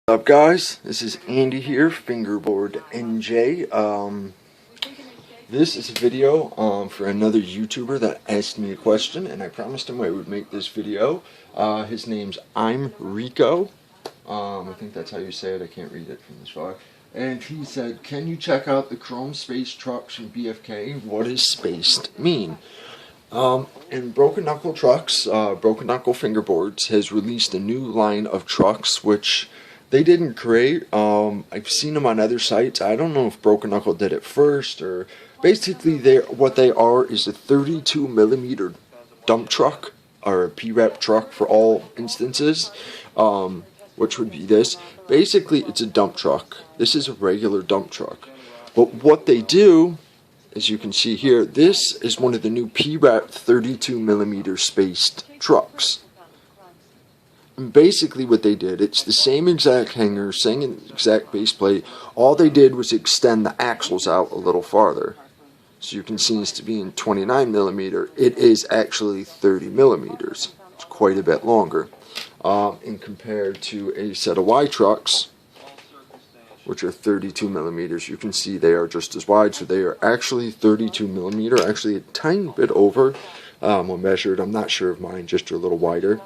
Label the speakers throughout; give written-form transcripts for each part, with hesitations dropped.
Speaker 1: What's up, guys? This is Andy here, Fingerboard NJ. This is a video for another YouTuber that asked me a question, and I promised him I would make this video. His name's I'm Rico. I think that's how you say it. I can't read it from this far. And he said, "Can you check out the Chrome Space trucks from BFK? What does spaced mean?" And Broken Knuckle Trucks, Broken Knuckle Fingerboards, has released a new line of trucks, which they didn't create. I've seen them on other sites. I don't know if Broken Knuckle did it first, or basically what they are is a 32mm dump truck, or a P-Rep truck for all instances, which would be this. Basically, it's a dump truck. This is a regular dump truck. But what they do, as you can see here, this is one of the new P-Rep 32mm spaced trucks. And basically what they did, it's the same exact hanger, same exact base plate. All they did was extend the axles out a little farther. So you can see it's to be in 29mm. It is actually 30mm. It's quite a bit longer. And compared to a set of Y trucks, which are 32mm, you can see they are just as wide. So they are actually 32mm, actually a tiny bit over when measured. I'm not sure of mine, just a little wider.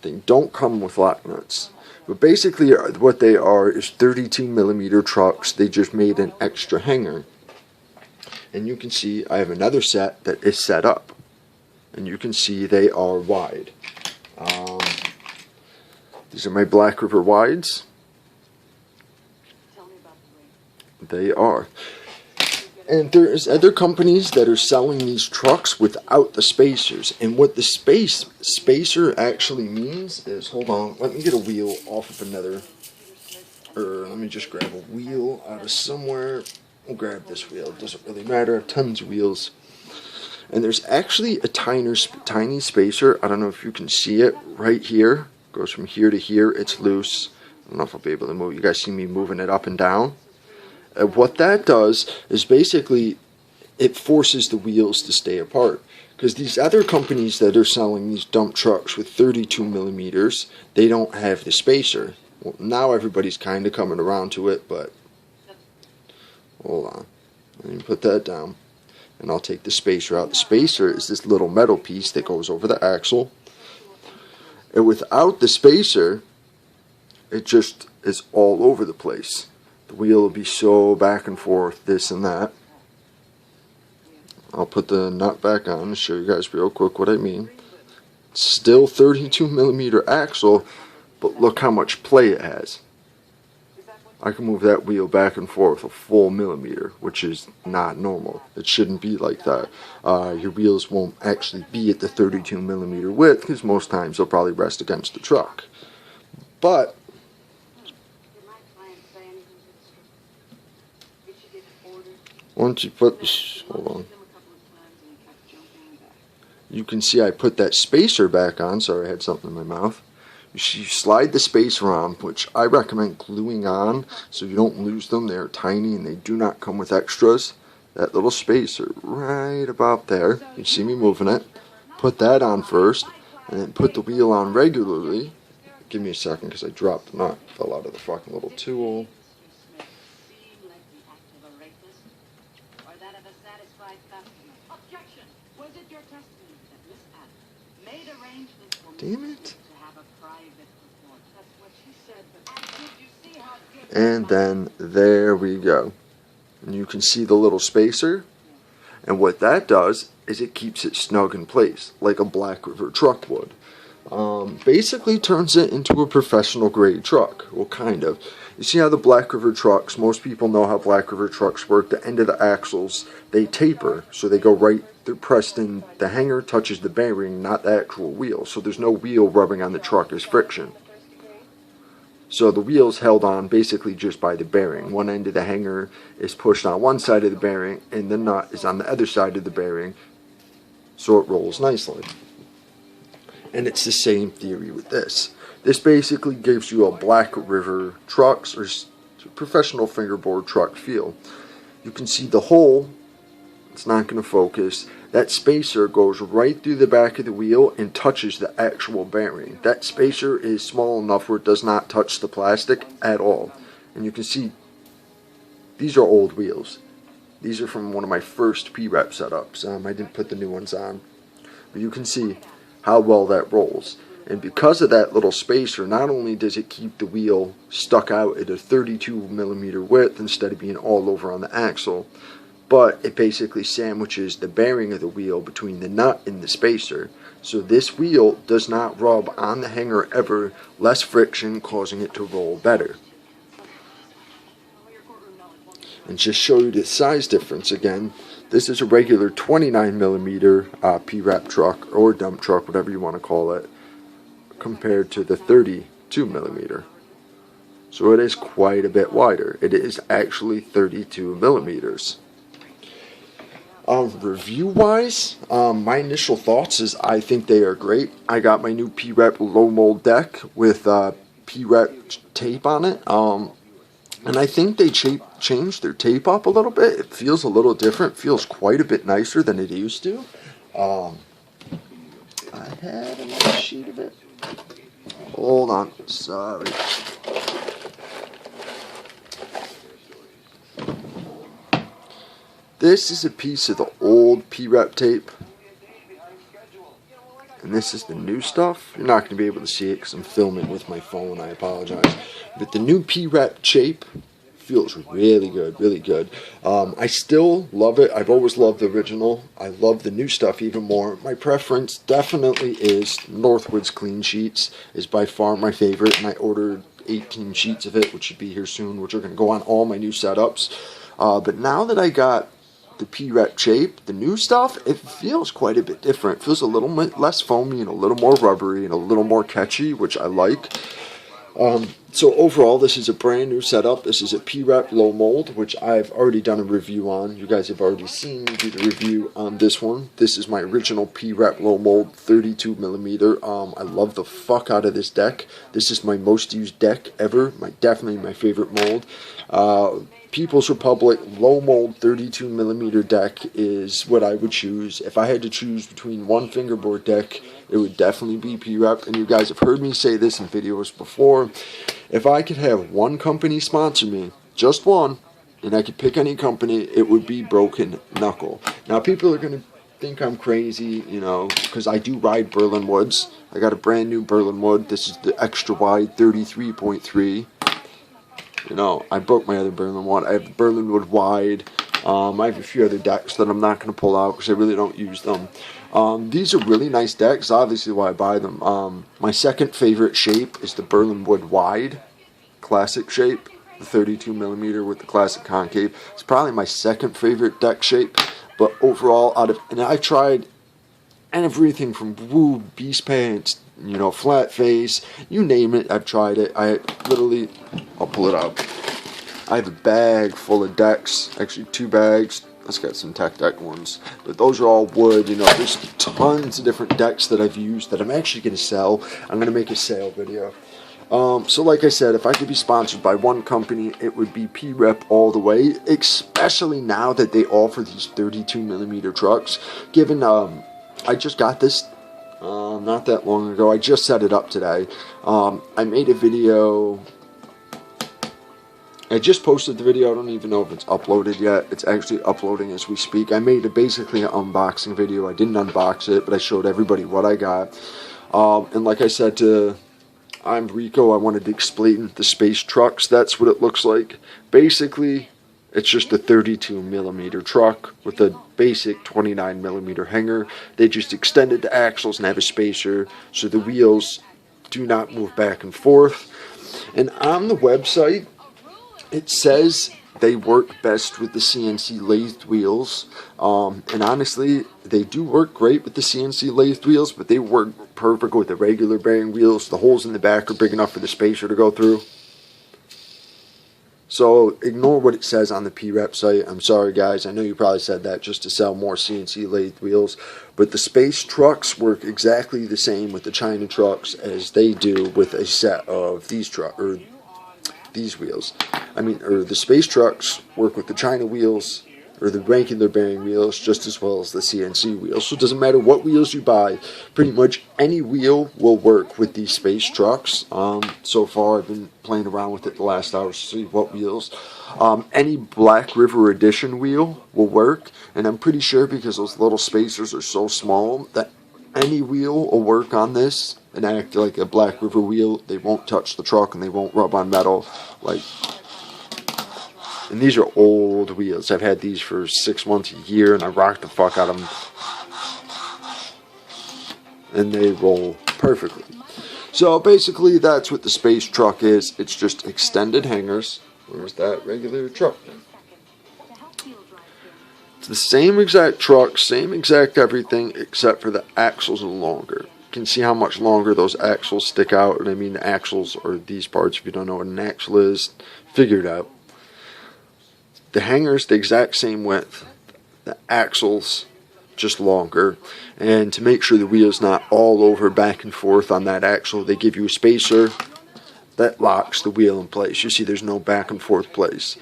Speaker 1: They don't come with lock nuts, but basically what they are is 32mm trucks. They just made an extra hanger, and you can see I have another set that is set up, and you can see they are wide. These are my Black River wides. They are. And there's other companies that are selling these trucks without the spacers. And what the spacer actually means is, hold on, let me get a wheel off of another, or let me just grab a wheel out of somewhere. We'll grab this wheel, it doesn't really matter, I have tons of wheels. And there's actually a tiny spacer, I don't know if you can see it, right here. It goes from here to here, it's loose. I don't know if I'll be able to move, you guys see me moving it up and down? What that does is basically it forces the wheels to stay apart, because these other companies that are selling these dump trucks with 32mm, they don't have the spacer. Well, now everybody's kind of coming around to it, but hold on, let me put that down and I'll take the spacer out. The spacer is this little metal piece that goes over the axle, and without the spacer it just is all over the place. The wheel will be so back and forth, this and that. I'll put the nut back on and show you guys real quick what I mean. It's still 32mm axle, but look how much play it has. I can move that wheel back and forth a full millimeter, which is not normal. It shouldn't be like that. Your wheels won't actually be at the 32mm width, because most times they'll probably rest against the truck. But once you put, hold on, you can see I put that spacer back on. Sorry, I had something in my mouth. You slide the spacer on, which I recommend gluing on so you don't lose them. They're tiny and they do not come with extras. That little spacer right about there, you see me moving it. Put that on first, and then put the wheel on regularly. Give me a second because I dropped the nut, fell out of the fucking little tool. Damn it. And then there we go. And you can see the little spacer. And what that does is it keeps it snug in place, like a Black River truck would. Basically turns it into a professional grade truck. Well, kind of. You see how the Black River trucks, most people know how Black River trucks work. The end of the axles, they taper. So they go right, they're pressed in. The hanger touches the bearing, not the actual wheel. So there's no wheel rubbing on the truck as friction. So the wheel's held on basically just by the bearing. One end of the hanger is pushed on one side of the bearing, and the nut is on the other side of the bearing. So it rolls nicely. And it's the same theory with this. This basically gives you a Black River trucks or professional fingerboard truck feel. You can see the hole. It's not going to focus. that spacer goes right through the back of the wheel and touches the actual bearing. That spacer is small enough where it does not touch the plastic at all. And you can see these are old wheels. These are from one of my first P-Rep setups. I didn't put the new ones on. But you can see how well that rolls. And because of that little spacer, not only does it keep the wheel stuck out at a 32mm width instead of being all over on the axle, but it basically sandwiches the bearing of the wheel between the nut and the spacer. So this wheel does not rub on the hanger ever, less friction, causing it to roll better. And just show you the size difference again, this is a regular 29mm P-Rep truck, or dump truck, whatever you want to call it, compared to the 32mm. So it is quite a bit wider. It is actually 32mm. Review wise, my initial thoughts is I think they are great. I got my new P-Rep low mold deck with P-Rep tape on it. And I think they changed their tape up a little bit. It feels a little different. Feels quite a bit nicer than it used to. I had another sheet of it. Hold on. Sorry. This is a piece of the old P-Rep tape. And this is the new stuff. You're not going to be able to see it because I'm filming with my phone. I apologize. But the new P-Rep tape feels really good, really good. I still love it. I've always loved the original. I love the new stuff even more. My preference definitely is Northwood's Clean Sheets is by far my favorite. And I ordered 18 sheets of it, which should be here soon, which are going to go on all my new setups. But now that I got the P-Rep shape, the new stuff, it feels quite a bit different. It feels a little less foamy and a little more rubbery and a little more catchy, which I like. So overall, this is a brand new setup. This is a P-Rep low mold, which I've already done a review on. You guys have already seen me do the review on this one. This is my original P-Rep low mold 32mm. I love the fuck out of this deck. This is my most used deck ever. Definitely my favorite mold. People's Republic low mold 32mm deck is what I would choose. If I had to choose between one fingerboard deck, it would definitely be P-Rep. And you guys have heard me say this in videos before. If I could have one company sponsor me, just one, and I could pick any company, it would be Broken Knuckle. Now people are going to think I'm crazy, you know, because I do ride Berlinwoods. I got a brand new Berlinwood. This is the extra wide 33.3. You know, I broke my other Berlinwood. I have the Berlinwood wide. I have a few other decks that I'm not going to pull out because I really don't use them. These are really nice decks, obviously why I buy them. My second favorite shape is the Berlinwood wide classic shape, the 32mm with the classic concave. It's probably my second favorite deck shape, but overall, and I've tried everything from Woo, Beast Pants, you know, Flat Face, you name it, I've tried it. I literally, I'll pull it out. I have a bag full of decks, actually 2 bags. Let's get some tech deck ones. But those are all wood, you know, there's tons of different decks that I've used that I'm actually going to sell. I'm going to make a sale video. So like I said, if I could be sponsored by one company, it would be P-Rep all the way, especially now that they offer these 32mm trucks. Given, I just got this not that long ago. I just set it up today. I made a video. I just posted the video. I don't even know if it's uploaded yet. It's actually uploading as we speak. I made basically an unboxing video. I didn't unbox it, but I showed everybody what I got. And like I said to I'm Rico, I wanted to explain the space trucks. That's what it looks like. Basically, it's just a 32mm truck with a basic 29mm hanger. They just extended the axles and have a spacer so the wheels do not move back and forth. And on the website, it says they work best with the CNC lathed wheels. And honestly, they do work great with the CNC lathed wheels, but they work perfect with the regular bearing wheels. The holes in the back are big enough for the spacer to go through. So ignore what it says on the P-Rep site. I'm sorry guys, I know you probably said that just to sell more CNC lathed wheels, but the space trucks work exactly the same with the China trucks as they do with a set of these these wheels. The space trucks work with the China wheels or the regular bearing wheels just as well as the CNC wheels. So it doesn't matter what wheels you buy, pretty much any wheel will work with these space trucks. So far I've been playing around with it the last hour to see what wheels. Any Black River Edition wheel will work, and I'm pretty sure because those little spacers are so small that any wheel will work on this and act like a Black River wheel. They won't touch the truck and they won't rub on metal. And these are old wheels. I've had these for 6 months, a year, and I rock the fuck out of them. And they roll perfectly. So basically that's what the space truck is. It's just extended hangers. Where's that regular truck? It's the same exact truck, same exact everything, except for the axles are longer. You can see how much longer those axles stick out. And I mean, the axles are these parts. If you don't know what an axle is, figure it out. The hanger's the exact same width. The axle's just longer. And to make sure the wheel's not all over back and forth on that axle, they give you a spacer that locks the wheel in place. You see there's no back and forth place.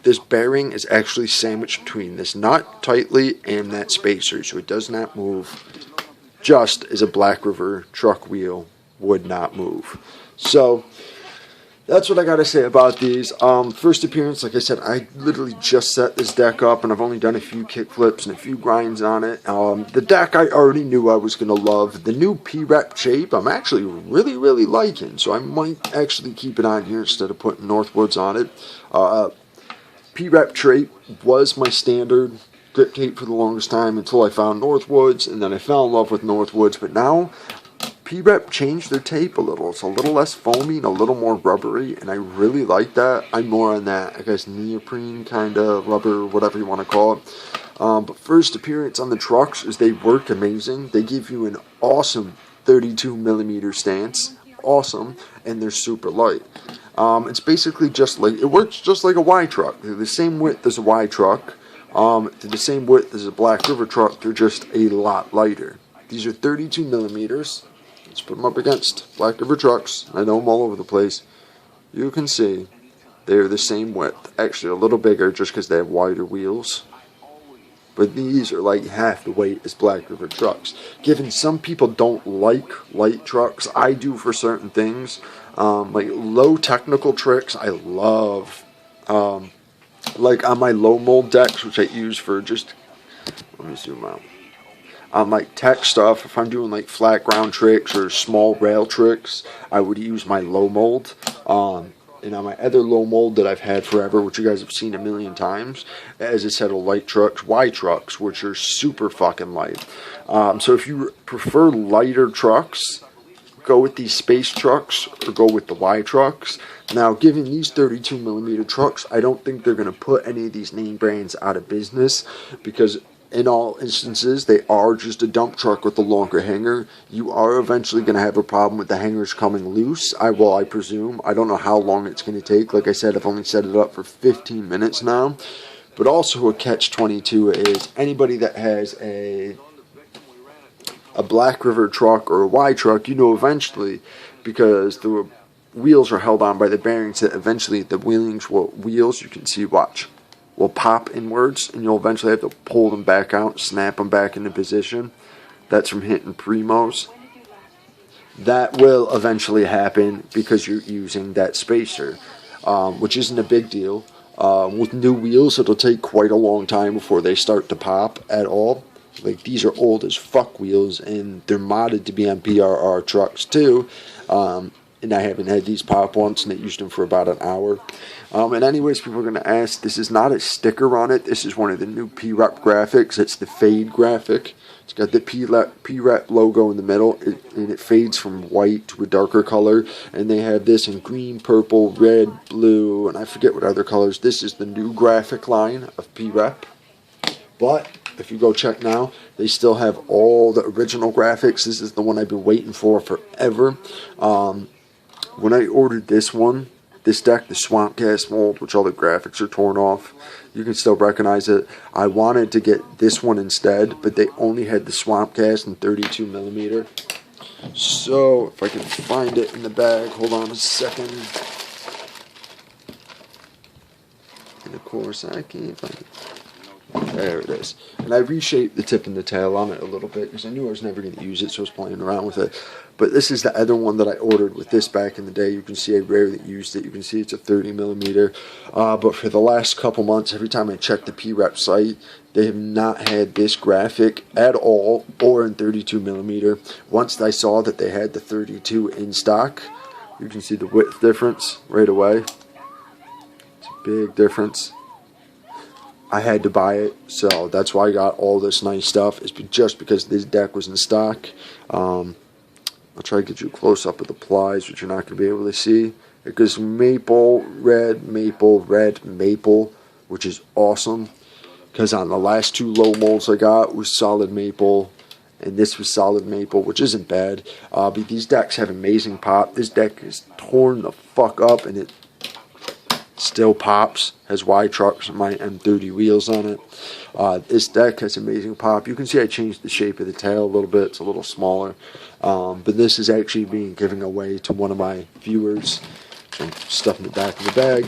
Speaker 1: This bearing is actually sandwiched between this nut tightly and that spacer, so it does not move, just as a Black River truck wheel would not move. So that's what I gotta say about these. First appearance, like I said, I literally just set this deck up, and I've only done a few kick flips and a few grinds on it. The deck I already knew I was gonna love. The new P-Rep shape I'm actually really liking, so I might actually keep it on here instead of putting Northwoods on it. P-Rep shape was my standard grip tape for the longest time until I found Northwoods, and then I fell in love with Northwoods, but now P-Rep changed their tape a little. It's a little less foamy and a little more rubbery, and I really like that. I'm more on that, I guess, neoprene kind of rubber, whatever you want to call it. But first appearance on the trucks is they work amazing. They give you an awesome 32mm stance. Awesome, and they're super light. It's basically just like, it works just like a Y truck. They're the same width as a Y truck. They're the same width as a Black River truck. They're just a lot lighter. These are 32mm. Let's put them up against Black River trucks. I know them all over the place. You can see they're the same width. Actually, a little bigger just because they have wider wheels. But these are like half the weight as Black River trucks. Given some people don't like light trucks, I do for certain things. Like low technical tricks, I love. Like on my low mold decks, which I use for just, let me zoom out. On like tech stuff, if I'm doing like flat ground tricks or small rail tricks, I would use my low mold. And on my other low mold that I've had forever, which you guys have seen a million times, is a set of light trucks, Y trucks, which are super fucking light. So if you prefer lighter trucks, go with these space trucks or go with the Y trucks. Now, given these 32mm trucks, I don't think they're going to put any of these name brands out of business, because in all instances, they are just a dump truck with a longer hanger. You are eventually going to have a problem with the hangers coming loose, I presume. I don't know how long it's going to take. Like I said, I've only set it up for 15 minutes now. But also a catch-22 is anybody that has a Black River truck or a Y truck, you know eventually, because the wheels are held on by the bearings, that eventually the wheels, you can see, watch, will pop inwards, and you'll eventually have to pull them back out, snap them back into position. That's from hitting primos. That will eventually happen because you're using that spacer, which isn't a big deal. With new wheels, it'll take quite a long time before they start to pop at all. Like, these are old as fuck wheels, and they're modded to be on PRR trucks too. And I haven't had these pop once, and I used them for about an hour. And anyways, people are going to ask, this is not a sticker on it. This is one of the new P-Rep graphics. It's the fade graphic. It's got the P-Rep logo in the middle, and it fades from white to a darker color. And they have this in green, purple, red, blue, and I forget what other colors. This is the new graphic line of P-Rep. But if you go check now, they still have all the original graphics. This is the one I've been waiting for forever. When I ordered this deck, the Swamp Gas mold, which all the graphics are torn off, you can still recognize it. I wanted to get this one instead, but they only had the Swamp Gas in 32mm. So, if I can find it in the bag, hold on a second. And of course, I can't find it. There it is. And I reshaped the tip and the tail on it a little bit because I knew I was never going to use it, so I was playing around with it. But this is the other one that I ordered with this back in the day. You can see I rarely used it. You can see it's a 30 millimeter. But for the last couple months, every time I check the P-Rep site, they have not had this graphic at all or in 32 millimeter. Once I saw that they had the 32 in stock, you can see the width difference right away. It's a big difference. I had to buy it, so that's why I got all this nice stuff. It's just because this deck was in stock. I'll try to get you a close-up of the plies, which you're not going to be able to see. It goes maple, red, maple, which is awesome. Because on the last two low molds I got was solid maple, and this was solid maple, which isn't bad. But these decks have amazing pop. This deck is torn the fuck up, and it still pops. Has wide trucks and my M30 wheels on it. This deck has amazing pop. You can see I changed the shape of the tail a little bit. It's a little smaller. But this is actually being given away to one of my viewers. And stuff in the back of the bag.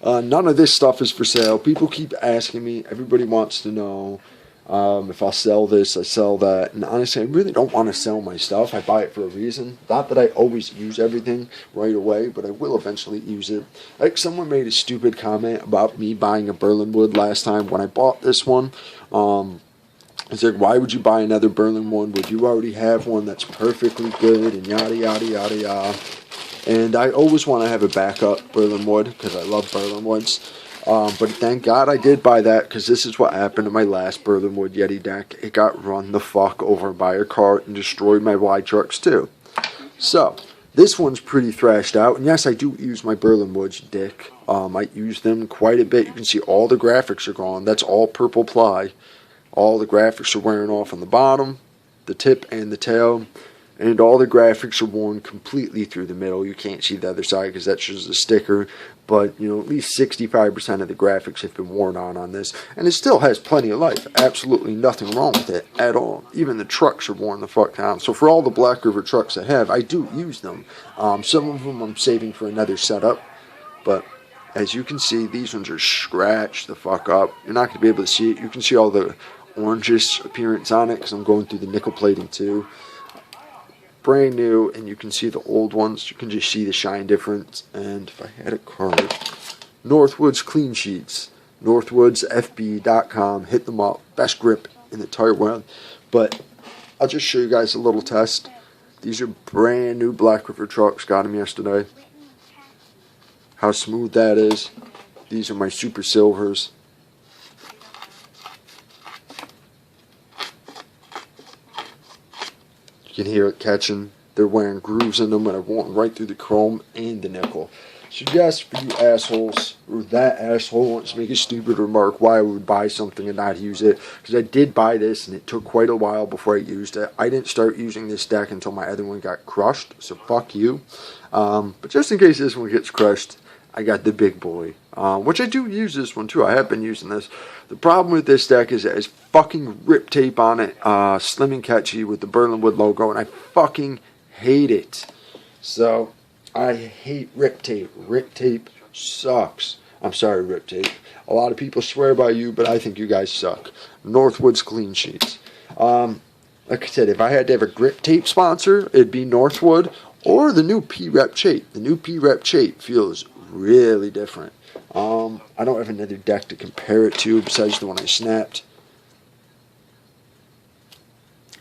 Speaker 1: None of this stuff is for sale. People keep asking me. Everybody wants to know if I'll sell this, I sell that. And honestly, I really don't want to sell my stuff. I buy it for a reason. Not that I always use everything right away, but I will eventually use it. Like someone made a stupid comment about me buying a Berlinwood last time when I bought this one. It's like, why would you buy another Berlinwood? Would you already have one that's perfectly good and yada yada yada yada. And I always want to have a backup Berlinwood because I love Berlinwoods. But thank God I did buy that, because this is what happened to my last Berlinwood Yeti deck. It got run the fuck over by a cart and destroyed my wide trucks too. So, this one's pretty thrashed out. And yes, I do use my Berlinwoods, dick. I use them quite a bit. You can see all the graphics are gone. That's all purple ply. All the graphics are wearing off on the bottom, the tip and the tail. And all the graphics are worn completely through the middle. You can't see the other side because that's just a sticker. But, you know, at least 65% of the graphics have been worn on this. And it still has plenty of life. Absolutely nothing wrong with it at all. Even the trucks are worn the fuck down. So for all the Black River trucks I have, I do use them. Some of them I'm saving for another setup. But as you can see, these ones are scratched the fuck up. You're not going to be able to see it. You can see all the orangish appearance on it because I'm going through the nickel plating too. Brand new, and you can see the old ones. You can just see the shine difference. And if I had a card, Northwoods clean sheets, northwoodsfb.com. Hit them up. Best grip in the entire world. But I'll just show you guys a little test. These are brand new Black River trucks. Got them yesterday. How smooth that is. These are my Super Silvers. You can hear it catching. They're wearing grooves in them, and I went right through the chrome and the nickel. So yes, for you assholes, or that asshole wants to make a stupid remark why I would buy something and not use it, because I did buy this, and it took quite a while before I used it. I didn't start using this deck until my other one got crushed, so fuck you. But just in case this one gets crushed, I got the big boy, which I do use this one too. I have been using this. The problem with this deck is it has fucking rip tape on it, slim and catchy with the Berlinwood logo, and I fucking hate it. So, I hate rip tape. Rip tape sucks. I'm sorry, rip tape. A lot of people swear by you, but I think you guys suck. Northwoods clean sheets. Like I said, if I had to have a grip tape sponsor, it'd be Northwood or the new P-Rep Chape. The new P-Rep Chape feels really different. I don't have another deck to compare it to besides the one I snapped.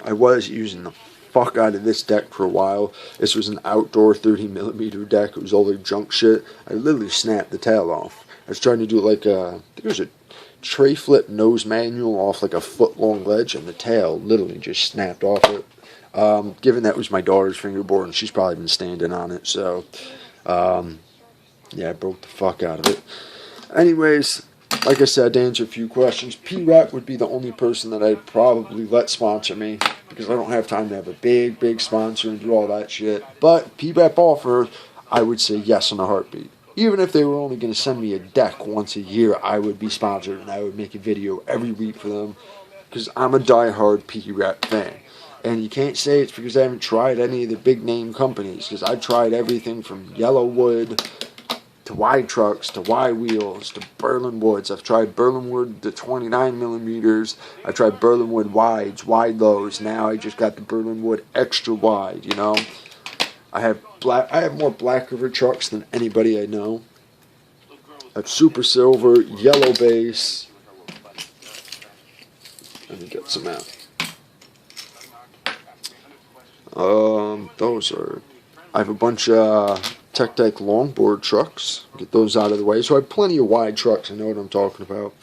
Speaker 1: I was using the fuck out of this deck for a while. This was an outdoor 30mm deck. It was all their junk shit. I literally snapped the tail off. I was trying to do like a, I think it was a tray flip nose manual off like a foot long ledge, and the tail literally just snapped off it. Given that was my daughter's fingerboard and she's probably been standing on it, so yeah, I broke the fuck out of it. Anyways, like I said, to answer a few questions, P-Rep would be the only person that I'd probably let sponsor me, because I don't have time to have a big sponsor and do all that shit. But P-Rep offer, I would say yes in a heartbeat. Even if they were only going to send me a deck once a year, I would be sponsored and I would make a video every week for them, because I'm a diehard P-Rep fan. And you can't say it's because I haven't tried any of the big name companies, because I've tried everything from Yellowwood to wide trucks, to wide wheels, to Berlinwoods. I've tried Berlinwood to 29 millimeters. I've tried Berlinwood wides, wide lows. Now I just got the Berlinwood extra wide, you know. I have more Black River trucks than anybody I know. I have super silver, yellow base. Let me get some out. Those are. I have a bunch of Tech Deck longboard trucks. Get those out of the way. So I have plenty of wide trucks. I know what I'm talking about.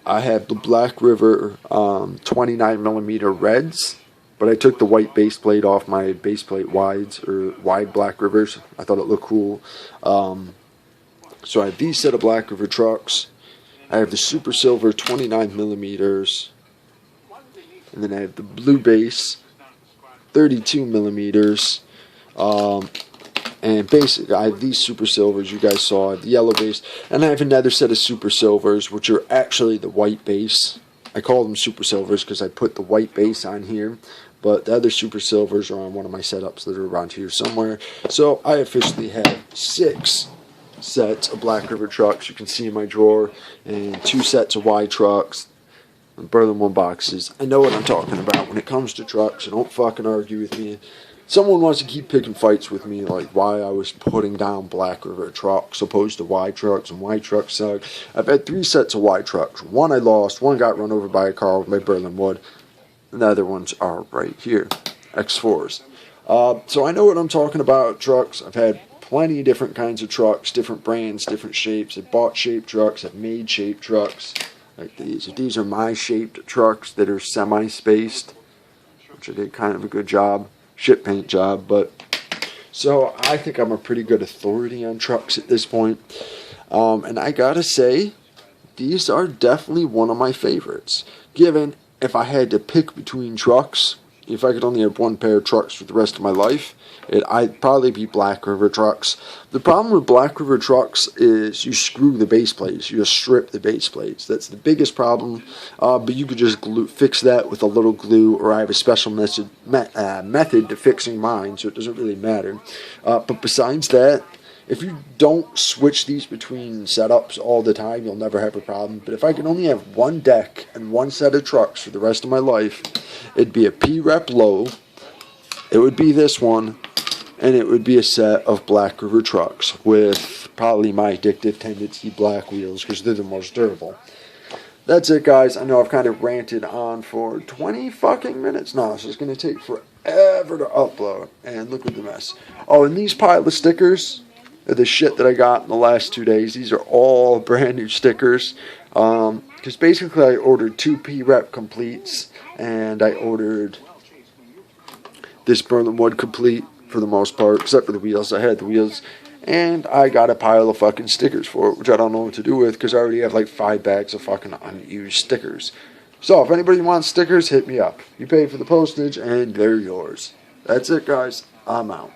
Speaker 1: I have the Black River 29 millimeter reds, but I took the white base plate off my base plate wides, or wide Black Rivers. I thought it looked cool. So I have these set of Black River trucks. I have the super silver 29 millimeters, and then I have the blue base 32 millimeters. And basically, I have these super silvers you guys saw. I have the yellow base, and I have another set of super silvers, which are actually the white base. I call them super silvers because I put the white base on here, but the other super silvers are on one of my setups that are around here somewhere. So I officially have 6 sets of Black River trucks you can see in my drawer, and 2 sets of wide trucks and Berlinwood boxes. I know what I'm talking about when it comes to trucks, so don't fucking argue with me. Someone wants to keep picking fights with me, like why I was putting down Black River trucks opposed to wide trucks, and wide trucks suck. I've had 3 sets of wide trucks. One I lost, one got run over by a car with my Berlinwood, and the other ones are right here, X4s. So I know what I'm talking about, trucks. I've had plenty of different kinds of trucks, different brands, different shapes. I've bought shaped trucks, I've made shaped trucks, like these. These are my shaped trucks that are semi-spaced, which I did kind of a good job. Shit paint job, but so I think I'm a pretty good authority on trucks at this point, and I gotta say these are definitely one of my favorites. Given if I had to pick between trucks, if I could only have one pair of trucks for the rest of my life, I'd probably be Black River trucks. The problem with Black River trucks is you screw the base plates. You just strip the base plates. That's the biggest problem. But you could just fix that with a little glue, or I have a special method to fixing mine, so it doesn't really matter. But besides that, if you don't switch these between setups all the time, you'll never have a problem. But if I can only have one deck and one set of trucks for the rest of my life, it'd be a P-Rep low. It would be this one. And it would be a set of Black River trucks with probably my addictive tendency black wheels, because they're the most durable. That's it, guys. I know I've kind of ranted on for 20 fucking minutes now, so it's going to take forever to upload. And look at the mess. Oh, and these pile of stickers are the shit that I got in the last 2 days. These are all brand new stickers. Because basically I ordered 2 P-Rep completes, and I ordered this Berlinwood complete. For the most part, except for the wheels. I had the wheels, and I got a pile of fucking stickers for it, which I don't know what to do with, because I already have like 5 bags of fucking unused stickers. So if anybody wants stickers, hit me up. You pay for the postage, and they're yours. That's it, guys. I'm out.